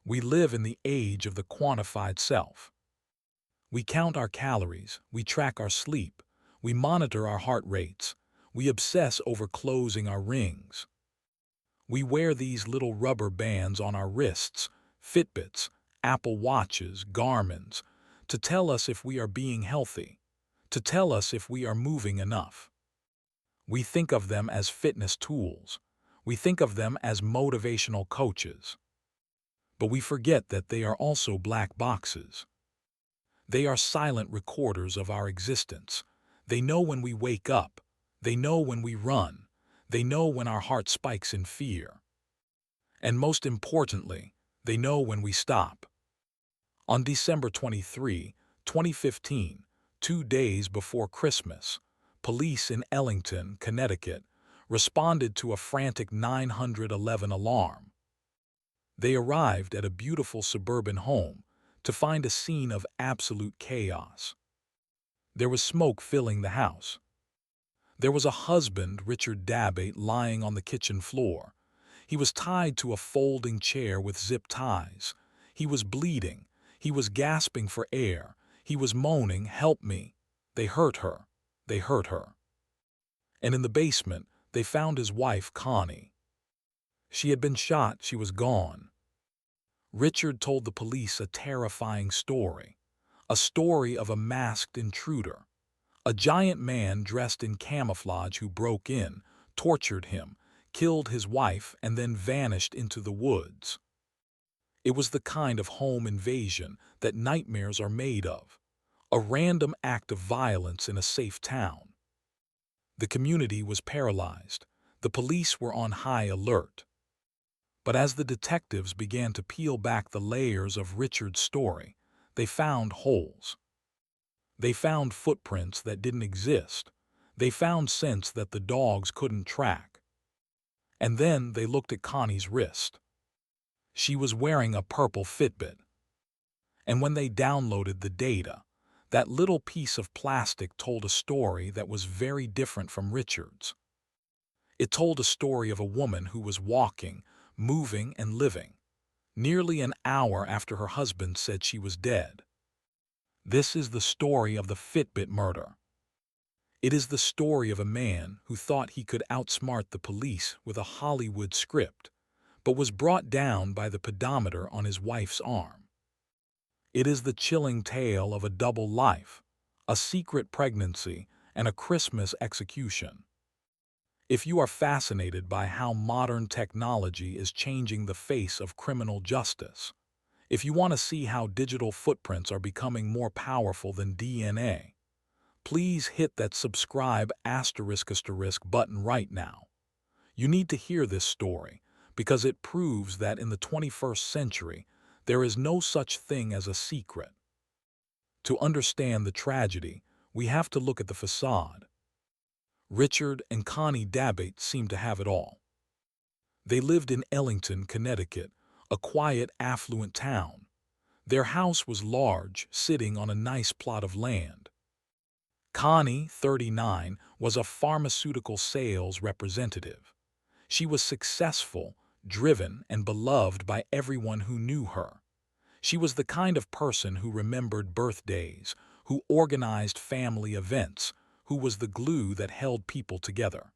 We live in the age of the quantified self. We count our calories, we track our sleep, we monitor our heart rates, we obsess over closing our rings. We wear these little rubber bands on our wrists, Fitbits, Apple Watches, Garmins, to tell us if we are being healthy, to tell us if we are moving enough. We think of them as fitness tools. We think of them as motivational coaches. But we forget that they are also black boxes. They are silent recorders of our existence. They know when we wake up. They know when we run. They know when our heart spikes in fear. And most importantly, they know when we stop. On December 23, 2015, 2 days before Christmas, police in Ellington, Connecticut, responded to a frantic 911 alarm. They arrived at a beautiful suburban home to find a scene of absolute chaos. There was smoke filling the house. There was a husband, Richard Dabate, lying on the kitchen floor. He was tied to a folding chair with zip ties. He was bleeding. He was gasping for air. He was moaning, "Help me." They hurt her. They hurt her. And in the basement, they found his wife, Connie. She had been shot. She was gone. Richard told the police a terrifying story. A story of a masked intruder. A giant man dressed in camouflage who broke in, tortured him, killed his wife, and then vanished into the woods. It was the kind of home invasion that nightmares are made of. A random act of violence in a safe town. The community was paralyzed. The police were on high alert. But as the detectives began to peel back the layers of Richard's story, they found holes. They found footprints that didn't exist. They found scents that the dogs couldn't track. And then they looked at Connie's wrist. She was wearing a purple Fitbit. And when they downloaded the data, that little piece of plastic told a story that was very different from Richard's. It told a story of a woman who was walking, moving, and living, nearly an hour after her husband said she was dead. This is the story of the Fitbit murder. It is the story of a man who thought he could outsmart the police with a Hollywood script, but was brought down by the pedometer on his wife's arm. It is the chilling tale of a double life, a secret pregnancy, and a Christmas execution. If you are fascinated by how modern technology is changing the face of criminal justice, if you want to see how digital footprints are becoming more powerful than DNA, please hit that subscribe ** button right now. You need to hear this story because it proves that in the 21st century, there is no such thing as a secret. To understand the tragedy, we have to look at the facade. Richard and Connie Dabate seemed to have it all. They lived in Ellington, Connecticut, a quiet, affluent town. Their house was large, sitting on a nice plot of land. Connie, 39, was a pharmaceutical sales representative. She was successful, driven, and beloved by everyone who knew her. She was the kind of person who remembered birthdays, who organized family events, who was the glue that held people together.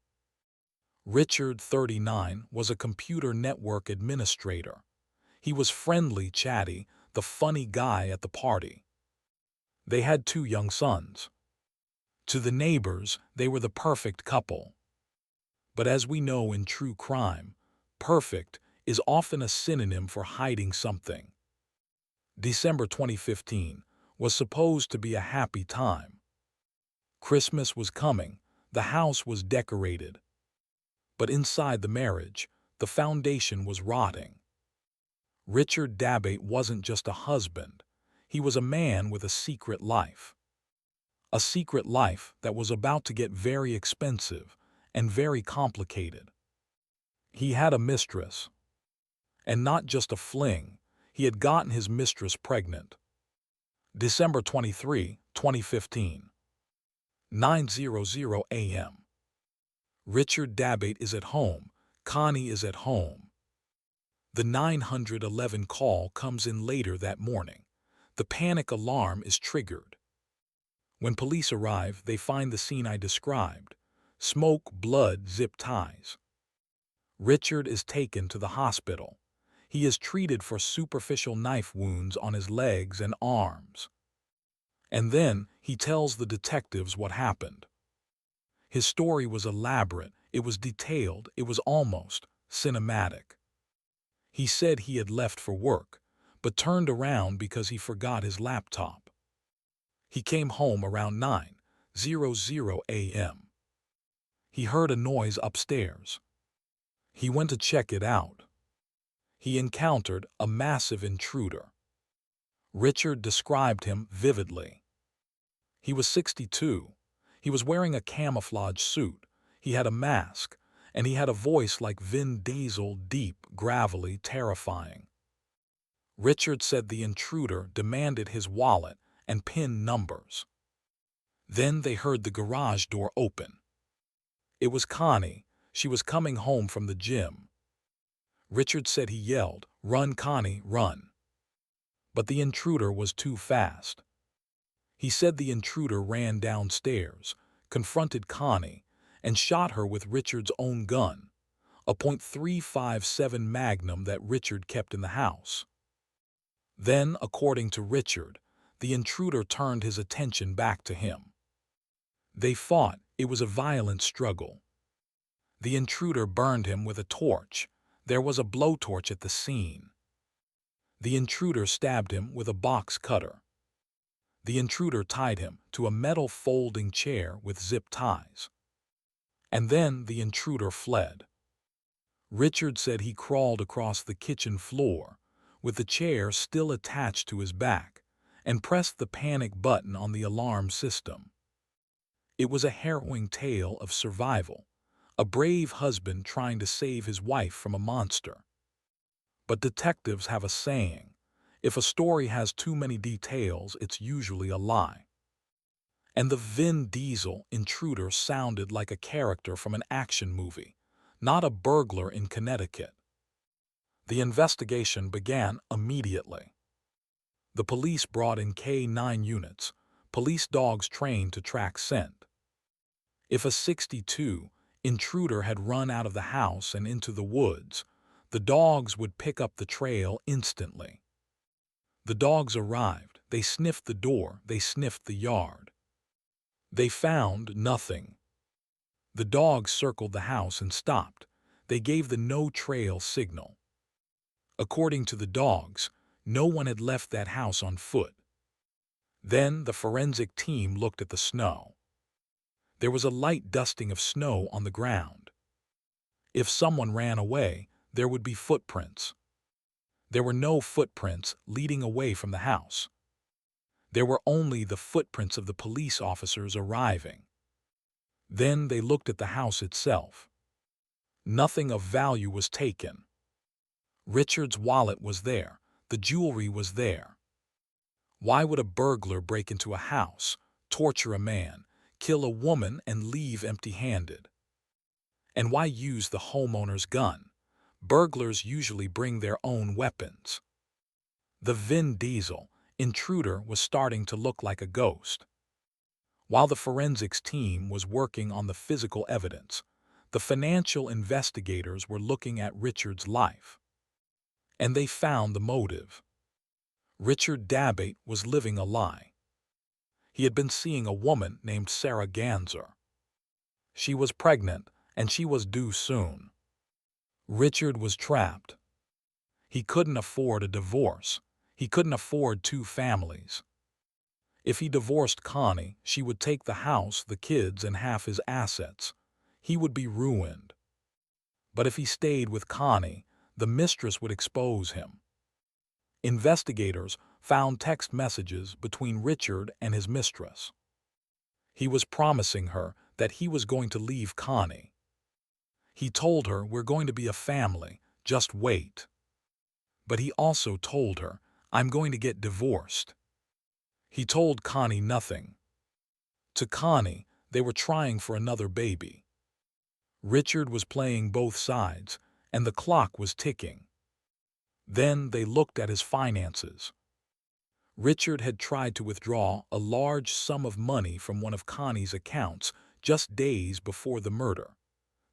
Richard, 39, was a computer network administrator. He was friendly, chatty, the funny guy at the party. They had 2 young sons. To the neighbors, they were the perfect couple. But as we know in true crime, perfect is often a synonym for hiding something. December 2015 was supposed to be a happy time. Christmas was coming, the house was decorated. But inside the marriage, the foundation was rotting. Richard Dabate wasn't just a husband, he was a man with a secret life. A secret life that was about to get very expensive and very complicated. He had a mistress. And not just a fling, he had gotten his mistress pregnant. December 23, 2015. 9:00 a.m. Richard Dabate is at home, Connie is at home. The 911 call comes in later that morning. The panic alarm is triggered. When police arrive, they find the scene I described: smoke, blood, zip ties. Richard is taken to the hospital. He is treated for superficial knife wounds on his legs and arms. And then he tells the detectives what happened. His story was elaborate, it was detailed, it was almost cinematic. He said he had left for work, but turned around because he forgot his laptop. He came home around 9:00 a.m. He heard a noise upstairs. He went to check it out. He encountered a massive intruder. Richard described him vividly. He was 62. He was wearing a camouflage suit. He had a mask, and he had a voice like Vin Diesel, deep, gravelly, terrifying. Richard said the intruder demanded his wallet and PIN numbers. Then they heard the garage door open. It was Connie. She was coming home from the gym. Richard said he yelled, "Run, Connie, run." But the intruder was too fast. He said the intruder ran downstairs, confronted Connie, and shot her with Richard's own gun, a .357 Magnum that Richard kept in the house. Then, according to Richard, the intruder turned his attention back to him. They fought. It was a violent struggle. The intruder burned him with a torch. There was a blowtorch at the scene. The intruder stabbed him with a box cutter. The intruder tied him to a metal folding chair with zip ties. And then the intruder fled. Richard said he crawled across the kitchen floor, with the chair still attached to his back, and pressed the panic button on the alarm system. It was a harrowing tale of survival, a brave husband trying to save his wife from a monster. But detectives have a saying: if a story has too many details, it's usually a lie. And the Vin Diesel intruder sounded like a character from an action movie, not a burglar in Connecticut. The investigation began immediately. The police brought in K9 units, police dogs trained to track scent. If a 62 intruder had run out of the house and into the woods, the dogs would pick up the trail instantly. The dogs arrived, they sniffed the door, they sniffed the yard. They found nothing. The dogs circled the house and stopped. They gave the no-trail signal. According to the dogs, no one had left that house on foot. Then the forensic team looked at the snow. There was a light dusting of snow on the ground. If someone ran away, there would be footprints. There were no footprints leading away from the house. There were only the footprints of the police officers arriving. Then they looked at the house itself. Nothing of value was taken. Richard's wallet was there. The jewelry was there. Why would a burglar break into a house, torture a man, kill a woman, and leave empty-handed? And why use the homeowner's gun? Burglars usually bring their own weapons. The Vin Diesel intruder was starting to look like a ghost. While the forensics team was working on the physical evidence, the financial investigators were looking at Richard's life. And they found the motive. Richard Dabate was living a lie. He had been seeing a woman named Sarah Ganser. She was pregnant, and she was due soon. Richard was trapped. He couldn't afford a divorce. He couldn't afford two families. If he divorced Connie, she would take the house, the kids, and half his assets. He would be ruined. But if he stayed with Connie, the mistress would expose him. Investigators found text messages between Richard and his mistress. He was promising her that he was going to leave Connie. He told her, "We're going to be a family, just wait." But he also told her, "I'm going to get divorced." He told Connie nothing. To Connie, they were trying for another baby. Richard was playing both sides, and the clock was ticking. Then they looked at his finances. Richard had tried to withdraw a large sum of money from one of Connie's accounts just days before the murder.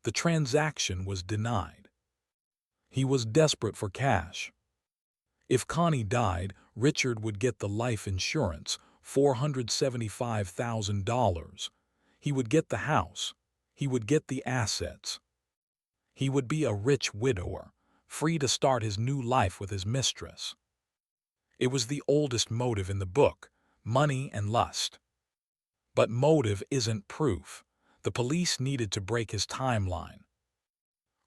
The transaction was denied. He was desperate for cash. If Connie died, Richard would get the life insurance, $475,000. He would get the house. He would get the assets. He would be a rich widower, free to start his new life with his mistress. It was the oldest motive in the book, money and lust. But motive isn't proof. The police needed to break his timeline.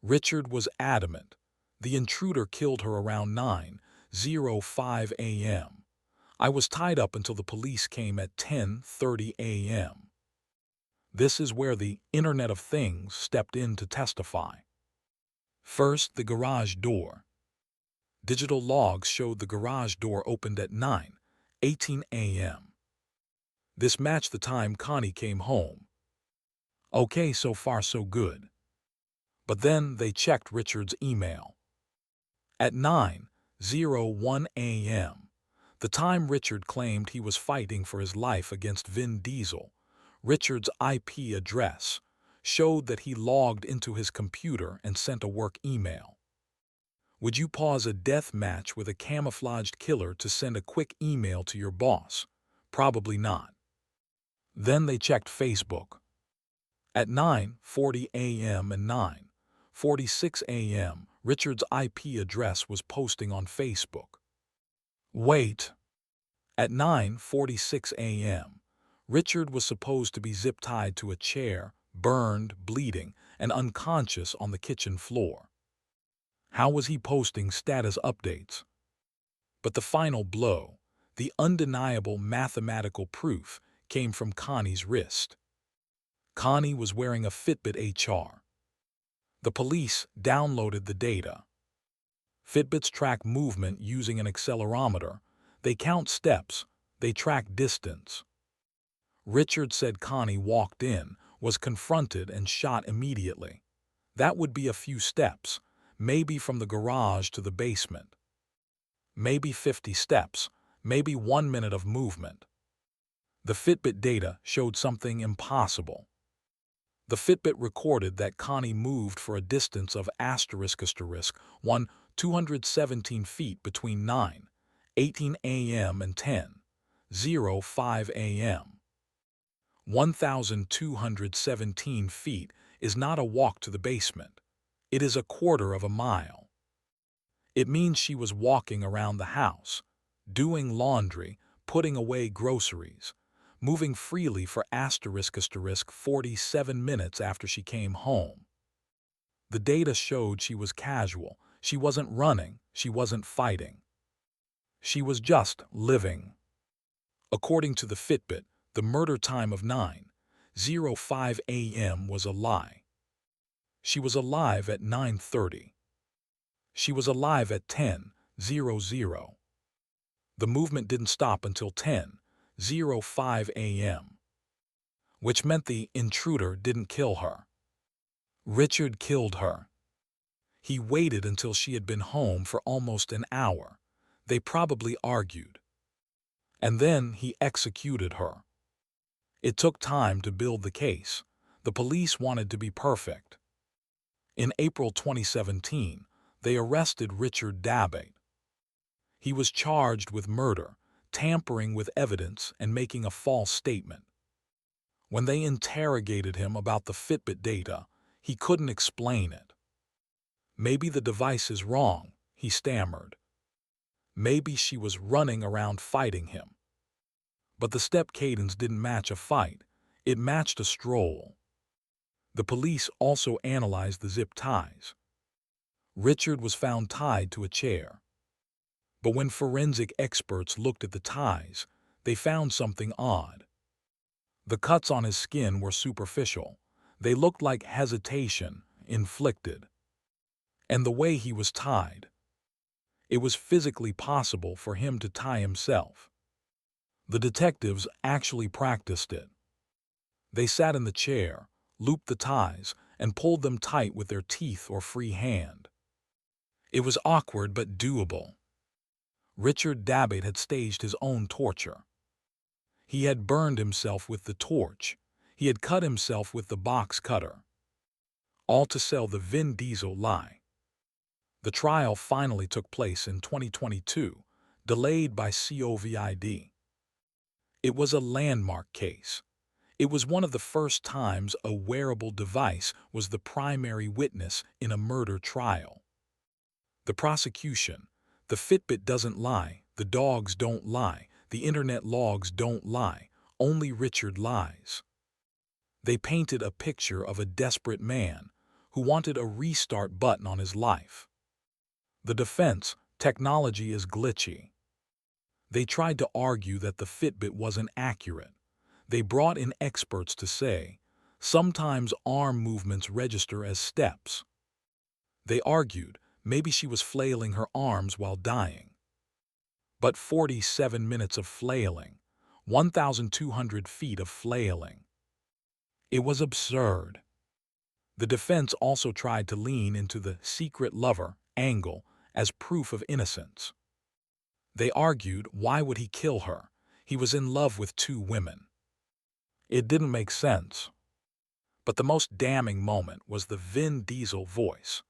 Richard was adamant. The intruder killed her around 9:05 a.m. I was tied up until the police came at 10:30 a.m. This is where the Internet of Things stepped in to testify. First, the garage door. Digital logs showed the garage door opened at 9:18 a.m. This matched the time Connie came home. Okay, so far so good. But then they checked Richard's email. At 9:01 a.m., the time Richard claimed he was fighting for his life against Vin Diesel, Richard's IP address showed that he logged into his computer and sent a work email. Would you pause a death match with a camouflaged killer to send a quick email to your boss? Probably not. Then they checked Facebook. At 9:40 a.m. and 9:46 a.m., Richard's IP address was posting on Facebook. Wait. At 9:46 a.m., Richard was supposed to be zip-tied to a chair, burned, bleeding, and unconscious on the kitchen floor. How was he posting status updates? But the final blow, the undeniable mathematical proof, came from Connie's wrist. Connie was wearing a Fitbit HR. The police downloaded the data. Fitbits track movement using an accelerometer. They count steps. They track distance. Richard said Connie walked in, was confronted, and shot immediately. That would be a few steps, maybe from the garage to the basement. Maybe 50 steps, maybe 1 minute of movement. The Fitbit data showed something impossible. The Fitbit recorded that Connie moved for a distance of **1 217 feet between 9:18 a.m. and 10:05 a.m. 1,217 feet is not a walk to the basement. It is a quarter of a mile. It means she was walking around the house, doing laundry, putting away groceries, moving freely for **47 minutes after she came home. The data showed she was casual. She wasn't running. She wasn't fighting. She was just living. According to the Fitbit, the murder time of 9:05 a.m. was a lie. She was alive at 9:30. She was alive at 10:00. The movement didn't stop until 10:05 a.m., which meant the intruder didn't kill her. Richard killed her. He waited until she had been home for almost an hour. They probably argued. And then he executed her. It took time to build the case. The police wanted to be perfect. In April 2017, they arrested Richard Dabate. He was charged with murder, tampering with evidence, and making a false statement. When they interrogated him about the Fitbit data, he couldn't explain it. Maybe the device is wrong, he stammered. Maybe she was running around fighting him. But the step cadence didn't match a fight. It matched a stroll. The police also analyzed the zip ties. Richard was found tied to a chair. But when forensic experts looked at the ties, they found something odd. The cuts on his skin were superficial. They looked like hesitation, inflicted. And the way he was tied. It was physically possible for him to tie himself. The detectives actually practiced it. They sat in the chair, looped the ties, and pulled them tight with their teeth or free hand. It was awkward but doable. Richard Dabate had staged his own torture. He had burned himself with the torch. He had cut himself with the box cutter. All to sell the Vin Diesel lie. The trial finally took place in 2022, delayed by COVID. It was a landmark case. It was one of the first times a wearable device was the primary witness in a murder trial. The prosecution: the Fitbit doesn't lie, the dogs don't lie, the internet logs don't lie, only Richard lies. They painted a picture of a desperate man who wanted a restart button on his life. The defense: technology is glitchy. They tried to argue that the Fitbit wasn't accurate. They brought in experts to say, sometimes arm movements register as steps. They argued maybe she was flailing her arms while dying. But 47 minutes of flailing, 1,200 feet of flailing. It was absurd. The defense also tried to lean into the secret lover angle as proof of innocence. They argued, why would he kill her? He was in love with 2 women. It didn't make sense. But the most damning moment was the Vin Diesel voice.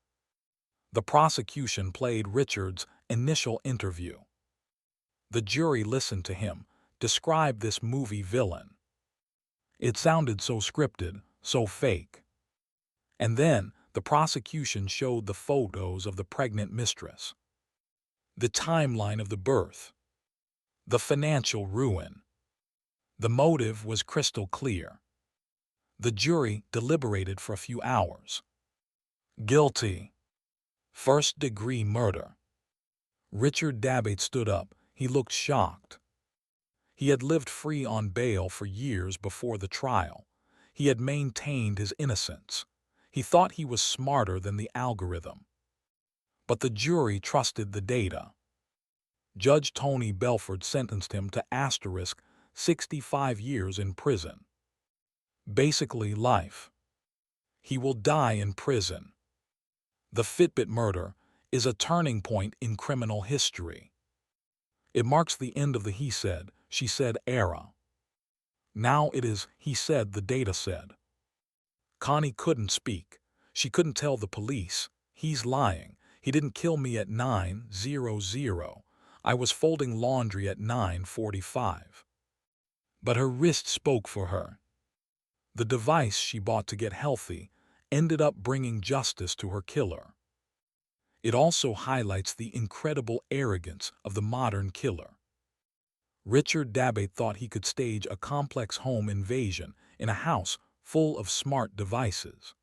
The prosecution played Richard's initial interview. The jury listened to him describe this movie villain. It sounded so scripted, so fake. And then the prosecution showed the photos of the pregnant mistress, the timeline of the birth, the financial ruin. The motive was crystal clear. The jury deliberated for a few hours. Guilty. First-degree murder. Richard Dabate stood up. He looked shocked. He had lived free on bail for years before the trial. He had maintained his innocence. He thought he was smarter than the algorithm. But the jury trusted the data. Judge Tony Belford sentenced him to asterisk 65 years in prison. Basically life. He will die in prison. The Fitbit murder is a turning point in criminal history. It marks the end of the he said, she said era. Now it is he said, the data said. Connie couldn't speak. She couldn't tell the police, he's lying. He didn't kill me at 9:00. I was folding laundry at 9:45. But her wrist spoke for her. The device she bought to get healthy ended up bringing justice to her killer. It also highlights the incredible arrogance of the modern killer. Richard Dabate thought he could stage a complex home invasion in a house full of smart devices.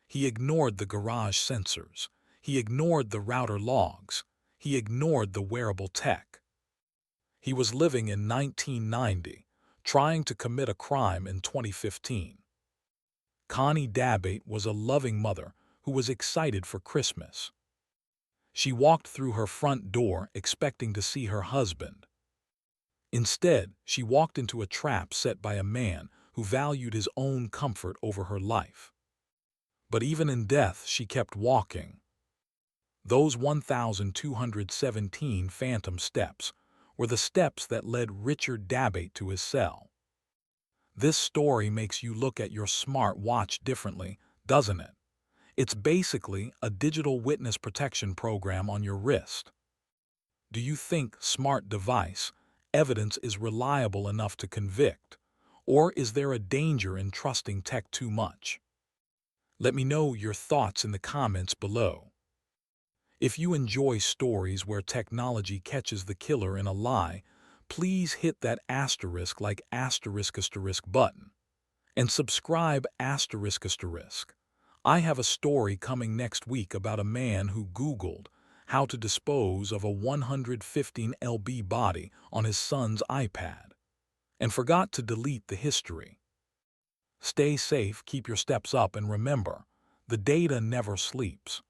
He ignored the garage sensors. He ignored the router logs. He ignored the wearable tech. He was living in 1990, trying to commit a crime in 2015. Connie Dabate was a loving mother who was excited for Christmas. She walked through her front door expecting to see her husband. Instead, she walked into a trap set by a man who valued his own comfort over her life. But even in death, she kept walking. Those 1,217 phantom steps were the steps that led Richard Dabate to his cell. This story makes you look at your smart watch differently, doesn't it? It's basically a digital witness protection program on your wrist. Do you think smart device evidence is reliable enough to convict? Or is there a danger in trusting tech too much? Let me know your thoughts in the comments below. If you enjoy stories where technology catches the killer in a lie, please hit that asterisk like asterisk button. And subscribe asterisk. I have a story coming next week about a man who Googled how to dispose of a 115 lb body on his son's iPad and forgot to delete the history. Stay safe, keep your steps up, and remember, the data never sleeps.